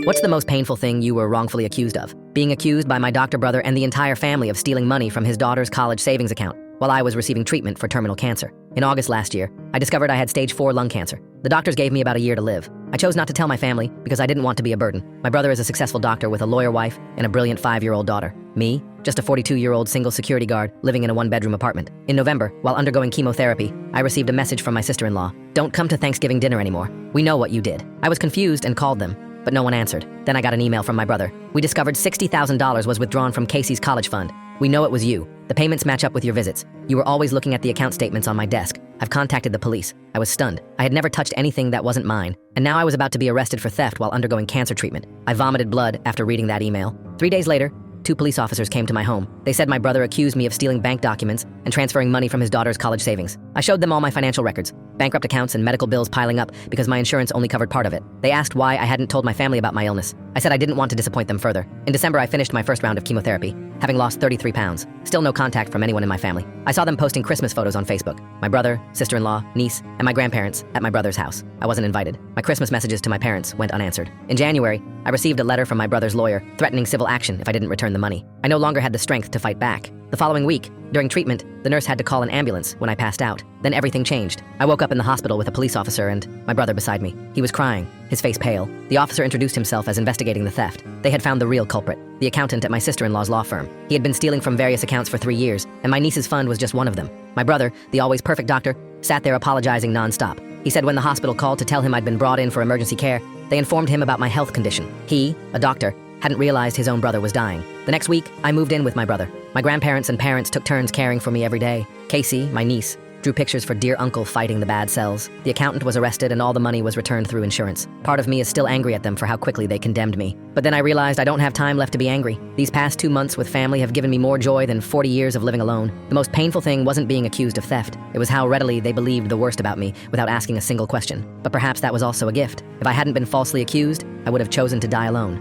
What's the most painful thing you were wrongfully accused of? Being accused by my doctor brother and the entire family of stealing money from his daughter's college savings account while I was receiving treatment for terminal cancer. In August last year, I discovered I had stage 4 lung cancer. The doctors gave me about a year to live. I chose not to tell my family because I didn't want to be a burden. My brother is a successful doctor with a lawyer wife and a brilliant 5-year-old daughter. Me, just a 42-year-old single security guard living in a 1-bedroom apartment. In November, while undergoing chemotherapy, I received a message from my sister-in-law. "Don't come to Thanksgiving dinner anymore. We know what you did." I was confused and called them, but no one answered. Then I got an email from my brother. "We discovered $60,000 was withdrawn from Casey's college fund. We know it was you. The payments match up with your visits. You were always looking at the account statements on my desk. I've contacted the police." I was stunned. I had never touched anything that wasn't mine, and now I was about to be arrested for theft while undergoing cancer treatment. I vomited blood after reading that email. 3 days later, 2 police officers came to my home. They said my brother accused me of stealing bank documents and transferring money from his daughter's college savings. I showed them all my financial records, bankrupt accounts and medical bills piling up because my insurance only covered part of it. They asked why I hadn't told my family about my illness. I said I didn't want to disappoint them further. In December, I finished my first round of chemotherapy, having lost 33 pounds. Still no contact from anyone in my family. I saw them posting Christmas photos on Facebook. My brother, sister-in-law, niece, and my grandparents at my brother's house. I wasn't invited. My Christmas messages to my parents went unanswered. In January, I received a letter from my brother's lawyer threatening civil action if I didn't return the money. I no longer had the strength to fight back. The following week, during treatment, the nurse had to call an ambulance when I passed out. Then everything changed. I woke up in the hospital with a police officer and my brother beside me. He was crying, his face pale. The officer introduced himself as investigating the theft. They had found the real culprit, the accountant at my sister-in-law's law firm. He had been stealing from various accounts for 3 years, and my niece's fund was just one of them. My brother, the always perfect doctor, sat there apologizing nonstop. He said when the hospital called to tell him I'd been brought in for emergency care, they informed him about my health condition. He, a doctor, hadn't realized his own brother was dying. The next week, I moved in with my brother. My grandparents and parents took turns caring for me every day. Casey, my niece, drew pictures for dear uncle fighting the bad cells. The accountant was arrested and all the money was returned through insurance. Part of me is still angry at them for how quickly they condemned me. But then I realized I don't have time left to be angry. These past 2 months with family have given me more joy than 40 years of living alone. The most painful thing wasn't being accused of theft. It was how readily they believed the worst about me without asking a single question. But perhaps that was also a gift. If I hadn't been falsely accused, I would have chosen to die alone.